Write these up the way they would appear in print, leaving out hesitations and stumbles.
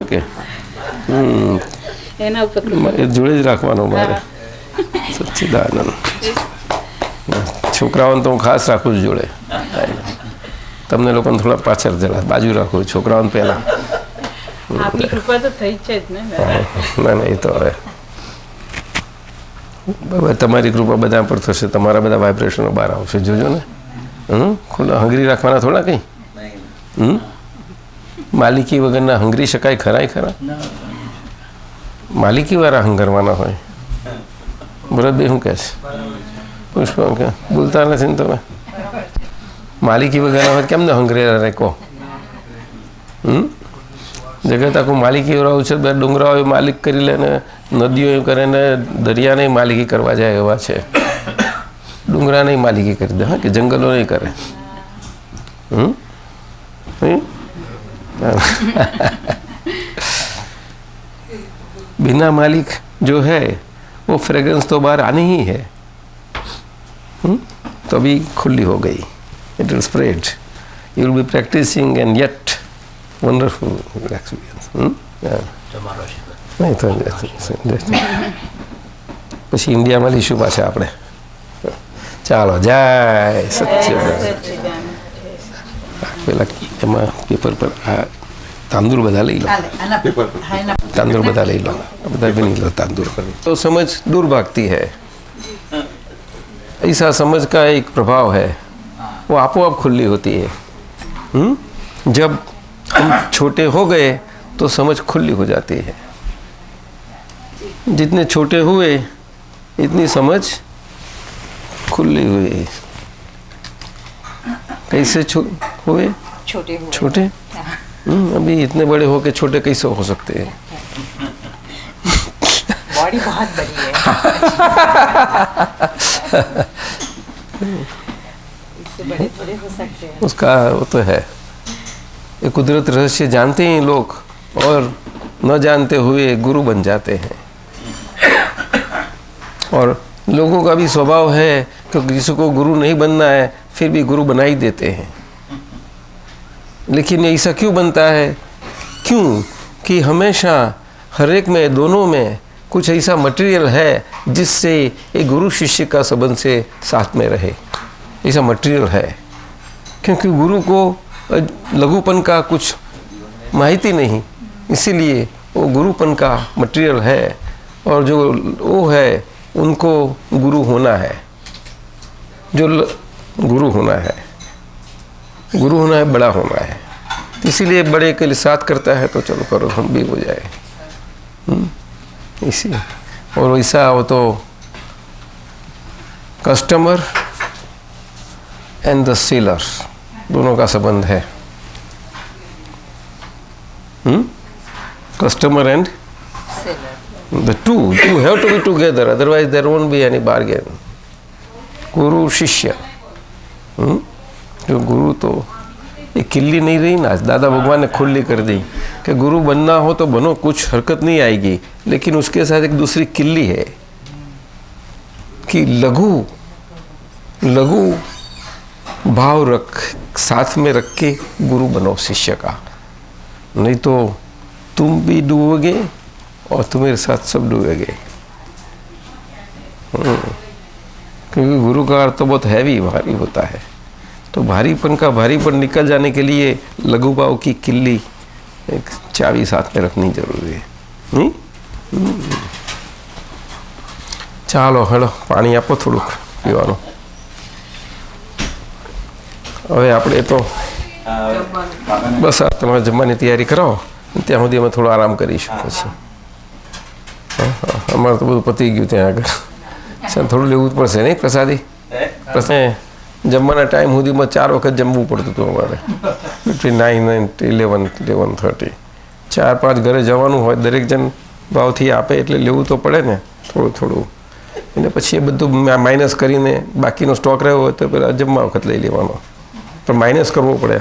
કે એના ઉપર એ જોડે જ રાખવાનો મારે સચ્ચિદાનંદ છોકરાઓને તો હું ખાસ રાખું છું જોડે તમને લોકોને થોડા પાછળ જરા બાજુ રાખું છોકરાઓને પહેલાં આપની કૃપા તો થઈ છે જ ને ના ના એ તો હવે તમારી કૃપા બધા પર થશે તમારા બધા વાઇબ્રેશનો બહાર આવશે જોજો ને ખુલ્લા હંગરી રાખવાના થોડા કંઈ માલિકી વગરના હંગરી શકાય ખરાય ખરા માલિકીવાળા હંગરવાના હોય ભરતભાઈ શું કહે છે પુષ્પ કે બોલતા નથી ને તમે માલિકી વગરના હોય કેમને હંગરેલા રહે કહો જગત આખું માલિકી વાળું છે બે ડુંગરાઓ માલિક કરી લે ને નદીઓ એમ કરે ને દરિયાને માલિકી કરવા જાય એવા છે ડુંગરાને માલિકી કરી દે હા કે જંગલો નહીં કરે बिना मालिक जो है वो फ्रेग्रेंस तो बाहर आनी ही है तो अभी खुली हो गई it will spread you will be practising and yet wonderful experience नहीं तो પછી ઇન્ડિયામાં લઈશું પાછા આપણે ચાલો જાય સચ્ચિદાનંદ પેલા એમાં પેપર પર આ तांदूर बधा ले लो तांदूर बधा ले लो बधा भी नहीं लो तांदूर तो समझ दूर भागती है ऐसा समझ का एक प्रभाव है वो आपो आप खुली होती है जब हम छोटे हो गए तो समझ खुली हो जाती है जितने छोटे हुए इतनी समझ खुली हुई कैसे हुए छोटे अभी इतने बड़े हो के छोटे कैसे हो सकते हैं बॉडी बहुत बड़ी है इससे बड़े थोड़े हो सकते हैं उसका वो तो है ये कुदरत रहस्य जानते ही लोग और न जानते हुए गुरु बन जाते हैं और लोगों का भी स्वभाव है कि किसी को गुरु नहीं बनना है फिर भी गुरु बना ही देते हैं लेकिन ऐसा क्यों बनता है क्यों कि हमेशा हर एक में दोनों में कुछ ऐसा मटेरियल है जिससे एक गुरु शिष्य का संबंध से साथ में रहे ऐसा मटेरियल है क्योंकि गुरु को लघुपन का कुछ माहिती नहीं इसीलिए वो गुरुपन का मटेरियल है और जो वो है उनको गुरु होना है जो गुरु होना है गुरु होना है बड़ा होना है इसीलिए बड़े के लिए साथ करता है तो चलो करो हम भी हो जाए इसी और वैसा वो तो कस्टमर एंड द सेलर दोनों का संबंध है customer and the two you have to be together otherwise there won't be any bargain गुरु शिष्य जो गुरु तो ये किल्ली नहीं रही ना दादा भगवान ने खुली कर दी कि गुरु बनना हो तो बनो कुछ हरकत नहीं आएगी लेकिन उसके साथ एक दूसरी किल्ली है कि लघु लघु भाव रख साथ में रख के गुरु बनो शिष्य का नहीं तो तुम भी डूबोगे और तुम्हारे साथ सब डूबेगे क्योंकि गुरु का अर्थ तो बहुत हैवी भारी होता है तो भारीपन का भारीपन निकल जाने के लिए लघु भाव की किल्ली एक चाबी साथ में रखनी जरूरी है ચાલો હેલો પાણી આપો થોડુંક પીવાનું હવે આપણે તો બસ આ તમારે જમવાની તૈયારી કરાવો ત્યાં સુધી અમે થોડો આરામ કરીશું પછી અમારે તો બધું પતી ગયું ત્યાં આગળ થોડું લેવું જ પડશે નહીં પ્રસાદી પછી જમવાના ટાઈમ સુધીમાં 4 વખત જમવું પડતું હતું અમારે બિટવીન 9 and 11:30 4-5 ઘરે જવાનું હોય દરેક જણ ભાવથી આપે એટલે લેવું તો પડે ને થોડું થોડું અને પછી એ બધું માઇનસ કરીને બાકીનો સ્ટોક રહ્યો હોય તો પેલા જમવા વખત લઈ લેવાનો પણ માઇનસ કરવો પડે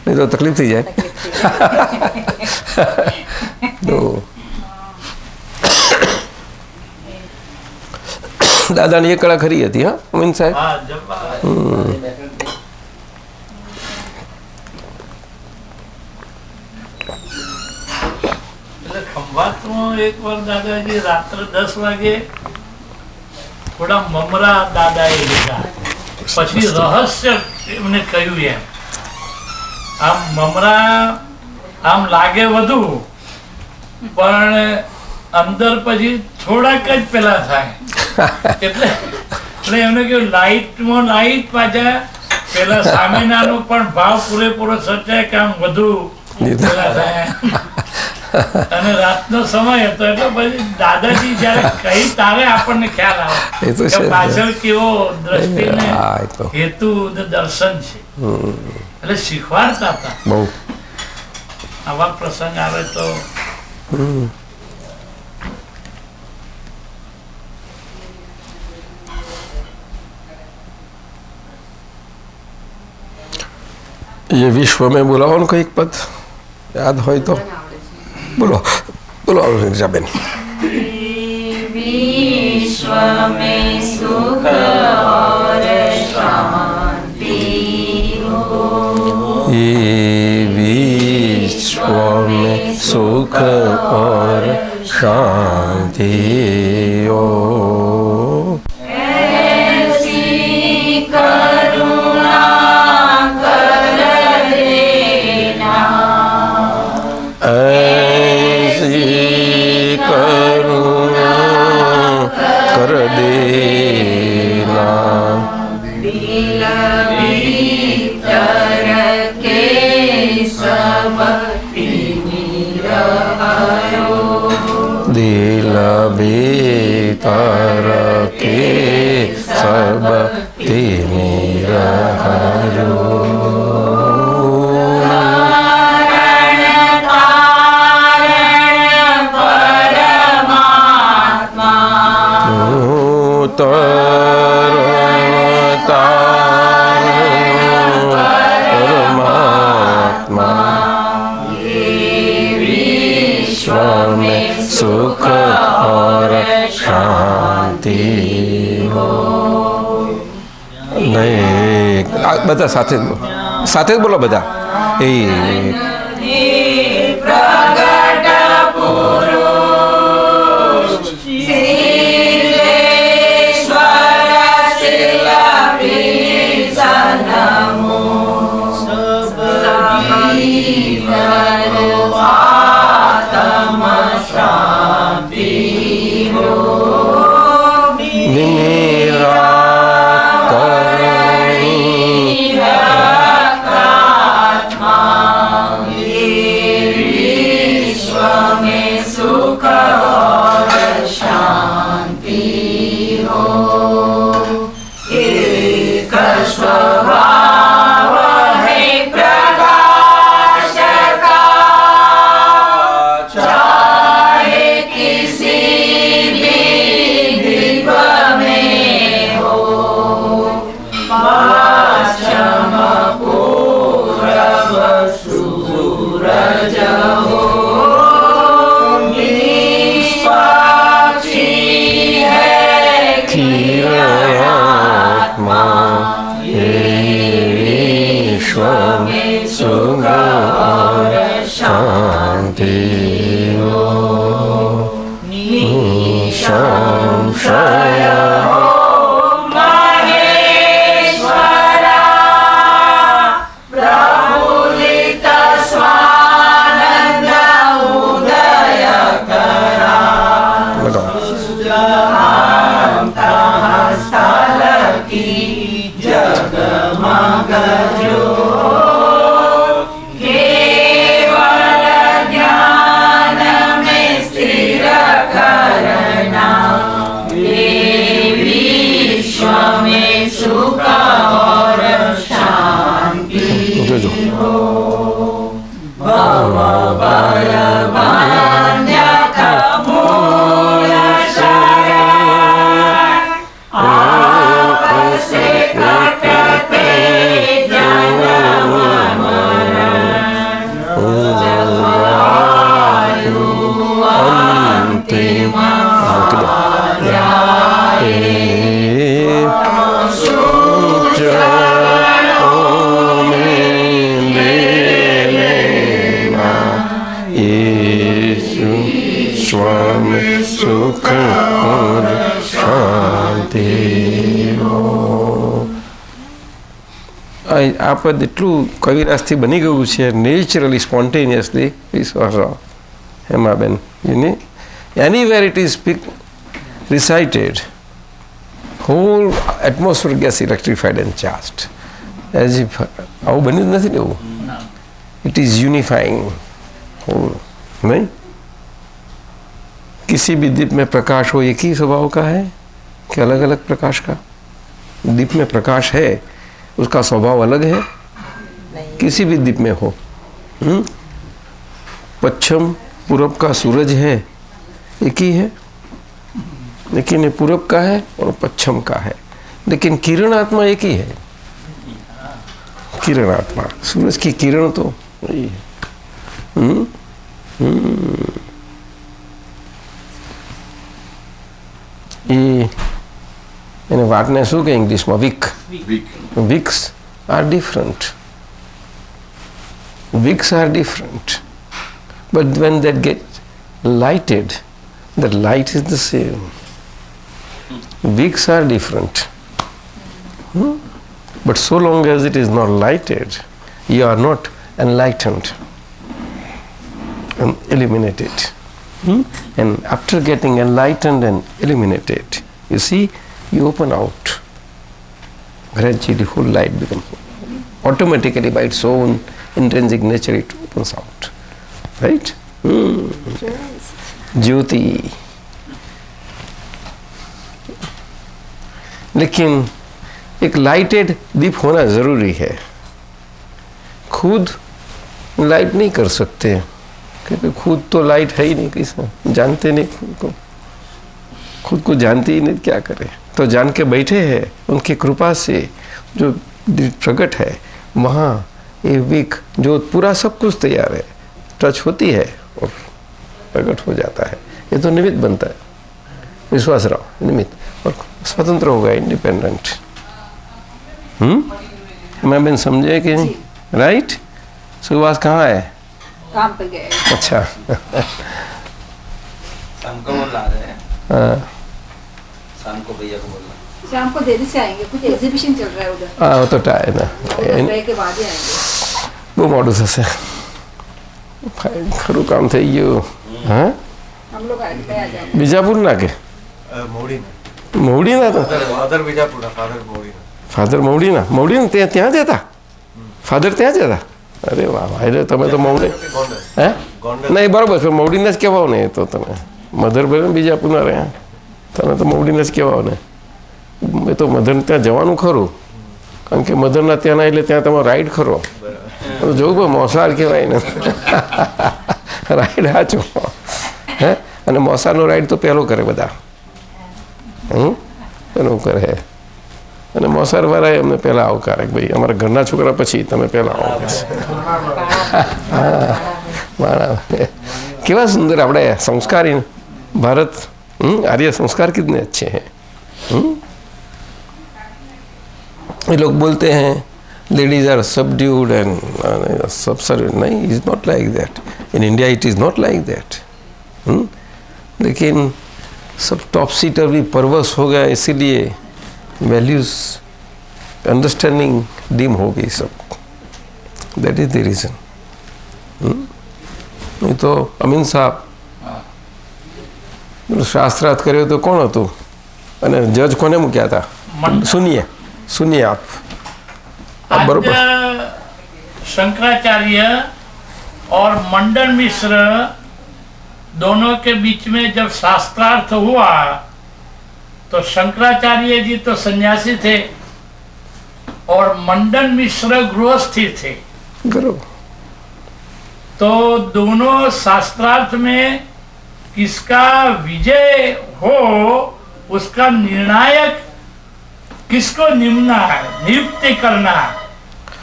નહીં તો તકલીફ થઈ જાય તો દાદાની એક કળા ખરી હતી હા અમીન સાહેબ એટલે ખંભાતમાં એકવાર દાદાજી રાત્રે 10 વાગે થોડા મમરા દાદાએ લીધા, પછી રહસ્ય એમને કહ્યું એમ, આમ મમરા આમ લાગે વધુ પણ અંદર પછી થોડાક જ પેલા થાય, એટલે એમને કહ્યું લાઈટમાં લાઈટ પાછા પેલા સામેનાનો પણ ભાવ પૂરેપૂરો સચાય કે આમ વધુ પેલા થાય. અને રાતનો સમય હતો એટલે પછી દાદાજી જયારે કહી તારે આપણને ખ્યાલ આવે કે પાછળ કેવો દ્રષ્ટિને હેતુ દર્શન છે, એટલે શીખવાડતા હતા. આવા પ્રસંગ આવે તો ये विश्व में बोलाओ उनको एक पद याद हो तो बोलो बोलो नीरजाबेन. विश्व में सुख और शांति हो, ये विश्व में सुख और शांति हो, ऐसी करुणा कर देना, ऐसी करुणा कर देना, दिल भीतर के सब निरहरो, दिल भीतर के सब निरहरो, परमात्मा विश्व में सुख और शांति हो. नहीं બધા સાથે જ બોલો બધા. प्रगट पुरुष सिद्धेश्वर शिलापी सनमो, सब जीवन आत्म शांति हो, निराकरणी निराकात्मा स्वामी सुख और शांति આ પદ એટલું કવિરાજથી બની ગયું છે નેચરલી સ્પોન્ટેનિયસલી વિશ્વાસ હેમાબેન યુની anywhere it is recited whole atmosphere gets electrified and charged as if આવું બન્યું નથી ને એવું it is unifying whole नहीं किसी भी दीप में प्रकाश हो एक ही स्वभाव का है कि अलग अलग प्रकाश का दीप में प्रकाश है उसका स्वभाव अलग है किसी भी दीप में हो पश्चिम पूरब का सूरज है एक ही है लेकिन ये पूरब का है और पश्चिम का है लेकिन किरण आत्मा एक ही है किरण आत्मा सूरज की किरण तो वही है એને વાતને શું કે ઇંગ્લિશમાં wicks are different wicks are different but when that get lighted the light is the same wicks are different but so long as it is not lighted you are not enlightened and illuminated and after getting enlightened and illuminated you see you open out gradually the whole light becomes automatically by its own intrinsic nature it opens out right ज्योति लेकिन एक lighted दीप होना ज़रूरी है खुद light नहीं कर सकते क्योंकि खुद तो लाइट है ही नहीं किसी जानते नहीं खुद को जानते ही नहीं क्या करें तो जान के बैठे हैं उनकी कृपा से जो प्रकट है वहाँ ये विक जो पूरा सब कुछ तैयार है टच होती है और प्रकट हो जाता है ये तो निमित्त बनता है विश्वास रहो निमित्त और स्वतंत्र होगा इंडिपेंडेंट मैं बहन समझे कि नहीं राइट सुभाष कहाँ है काम पे गए अच्छा शाम को बोल रहे हैं हाँ शाम को भैया को बोलना शाम को देरी से आएंगे कुछ एग्जीबिशन चल रहा है उधर हाँ वो तो टाइम है के बाद ही आएंगे બહુ મોડું થશે ખરું કામ થઈ ગયું હા हम लोग आ जाएंगे બીજાપુર ના કે મવડીના તો ફાધર મવડીના ત્યાં જ હતા ફાધર ત્યાં જ હતા અરે વાહ ભાઈ રે તમે તો મવડી હે નહીં બરાબર છે મવડીને જ કહેવાઓ ને એ તો તમે મધર ભલે બીજાપુરના રહ્યા તમે તો મવડીને જ કહેવાઓ ને એ તો મધર ત્યાં જવાનું ખરું કારણ કે મધરના ત્યાંના એટલે ત્યાં તમારો રાઈડ ખરો જોવું પણ મોસાળ કહેવાય ને રાઈડ સાચો હે અને મોસાળનો રાઈડ તો પહેલો કરે બધા એનું કરે અને મોસાળવાળાએ અમને પહેલાં આવકારે ભાઈ અમારા ઘરના છોકરા પછી તમે પહેલાં આવો હા કેવા સુંદર આપણે સંસ્કારી ભારત आर्य संस्कार कितने अच्छे हैं ये लोग बोलते हैं लेडीज आर सबड्यूड एंड सब नहीं is not like that in India it is not like that लेकिन सब टॉप सीटर भी परवश हो गया इसीलिए वैल्यूज अंडरस्टैंडिंग डिम हो गई सब दैट इज द रीज़न नहीं तो अमीन साहब शास्त्रार्थ કર્યો तो कौन હતું અને જજ કોને મૂક્યા હતા सुनिए आप बरोबर शंकराचार्य और मंडन मिश्र दोनों के बीच में जब शास्त्रार्थ हुआ तो शंकराचार्य जी तो सन्यासी थे और मंडन मिश्र गृहस्थी थे तो दोनों शास्त्रार्थ में किसका विजय हो उसका निर्णायक किसको नियुक्ति करना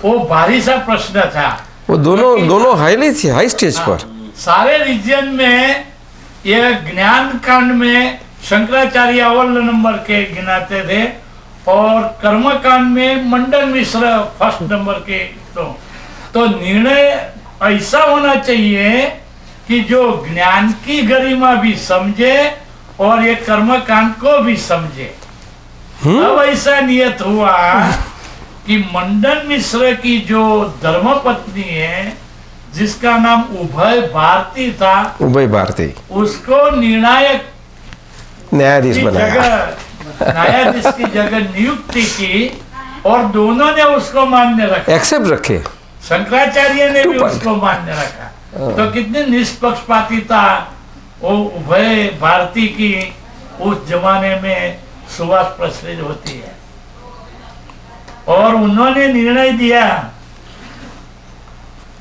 वो भारी सा प्रश्न था वो दोनों हाईली थी हाई स्टेज पर सारे रीजन में यह ज्ञान कांड में शंकराचार्य अव्वल नंबर के गिनाते थे और कर्म कांड में मंडन मिश्र फर्स्ट नंबर के तो निर्णय ऐसा होना चाहिए कि जो ज्ञान की गरिमा भी समझे और ये कर्मकांड को भी समझे। अब ऐसा नियत हुआ कि मंडन मिश्र की जो धर्मपत्नी है, जिसका नाम उभय भारती था, उभय भारती उसको निर्णायक न्यायाधीश की बनाया। जगह न्यायाधीश की जगह नियुक्ति की और दोनों ने उसको मान्य रखा। एक्सेप्ट रखे। शंकराचार्य ने भी 2 पॉइंट। उसको मान्य रखा। तो कितनी निष्पक्षपातिता वो उभय भारती की उस जमाने में सुभाष प्रचलित होती है। और उन्होंने निर्णय दिया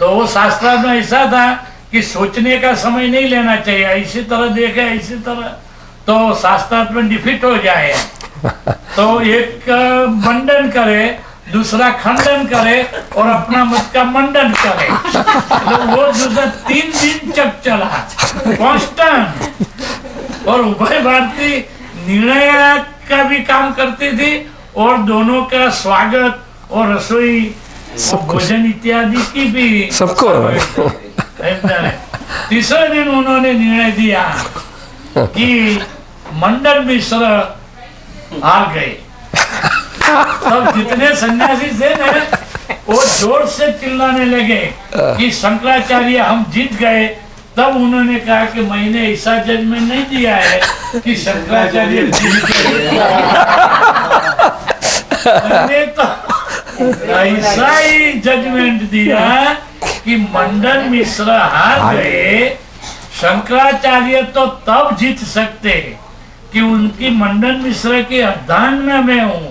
तो वो शास्त्र में ऐसा था कि सोचने का समय नहीं लेना चाहिए, इसी तरह देखे इसी तरह तो शास्त्रार्थ में डिफीट हो जाए। तो एक मंडन करे, दूसरा खंडन करे और अपना मत का मंडन करे। तो वो दूसरा 3 दिन चक चला कांस्टेंट। और उभय भारती निर्णय का भी काम करती थी और दोनों का स्वागत और रसोई भोजन इत्यादि की भी सबको। तीसरे दिन उन्होंने निर्णय दिया कि मंडन मिश्र हार गए। तब जितने सन्यासी थे ना वो जोर से चिल्लाने लगे कि शंकराचार्य हम जीत गए। तब उन्होंने कहा कि मैंने ऐसा जजमेंट नहीं दिया है कि शंकराचार्य जीत गए। मैंने तो ऐसा ही जजमेंट दिया कि मंडन मिश्र हार गए। शंकराचार्य तो तब जीत सकते कि उनकी मंडन मिश्र के अर्धांगिनी में हूँ।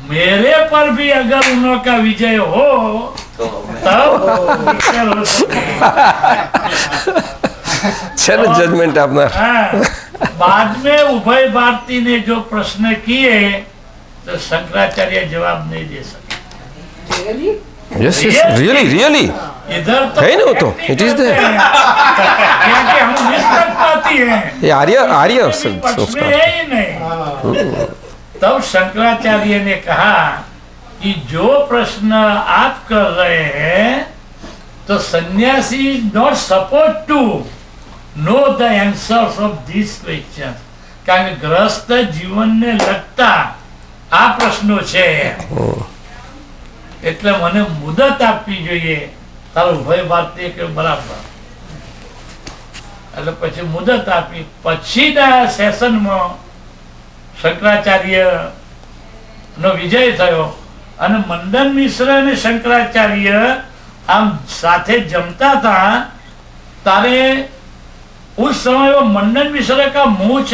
मेरे पर भी अगर उनका विजय हो तब हो चलो जजमेंट अपना। बाद में उभय भारती ने जो प्रश्न किए तो शंकराचार्य जवाब नहीं दे सके। Really? यस यस रियली इधर तो है ना वो तो, it is there। क्योंकि हम निष्पक्षपाती हैं, ये आर्य पक्ष में संस्कार। है ही नहीं। तब शंकराचार्य ने कहा कि जो प्रश्न आप कर रहे हैं तो सन्यासी not suppose to know the answers of this question. कारण ग्रस्त जीवन ने लगता આ પ્રશ્નો છે એટલે મને મુદત આપવી જોઈએ। તારો ઉભય ભારતીય કે બરાબર એટલે પછી મુદત આપી। પછીના સેશનમાં શંકરાચાર્ય નો વિજય થયો અને મંડન મિશ્ર અને શંકરાચાર્ય આમ સાથે જમતા था। तारे उस समय वो मंडन मिश्र का मुंह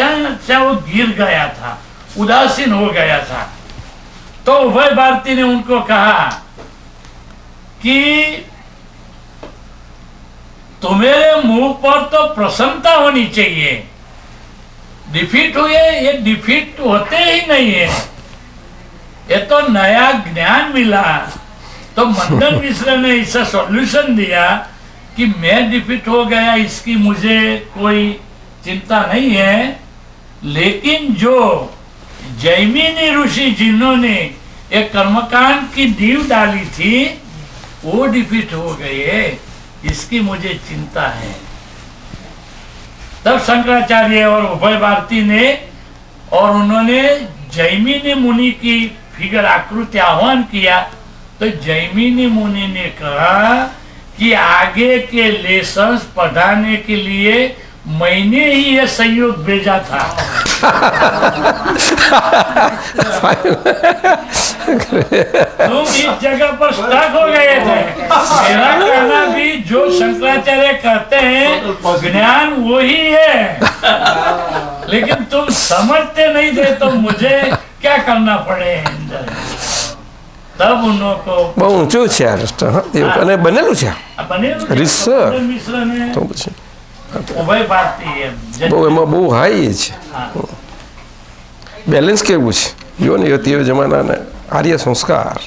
से वो गिर गया था, उदासीन हो गया था। तो उभय भारती ने उनको कहा कि तुम्हारे मुंह पर तो प्रसन्नता होनी चाहिए। डिफीट हुए, ये डिफीट होते ही नहीं है, ये तो नया ज्ञान मिला। तो मंडन मिश्र ने इसका सॉल्यूशन दिया कि मैं डिफीट हो गया, इसकी मुझे कोई चिंता नहीं है, लेकिन जो जैमिनी ऋषि जिन्होंने एक कर्मकांड की नींव डाली थी वो डिफीट हो गए, इसकी मुझे चिंता है। तब शंकराचार्य और उभय भारती ने और उन्होंने जैमिनी मुनि की फिगर आकृति आह्वान किया। तो जैमिनी मुनि ने कहा कि आगे के लेसन्स पढ़ाने के लिए मैंने ही ये संयोग भेजा था। तुम इस जगह पर स्टक हो गए थे। मेरा कहना भी जो शंकराचार्य कहते हैं ज्ञान वही है, लेकिन तुम समझते नहीं थे तो मुझे क्या करना पड़े अंदर। तब उनको બહુ ઊંચું છે આ રસ્તા। હા, એવું અને બનેલું છે बने रिसर्च मिश्र ने તો પછી ઉભય ભારતી બહુ એમાં બહુ હાઈ છે। બેલેન્સ કેવું છે જો ને તે જમાનાના આર્ય સંસ્કાર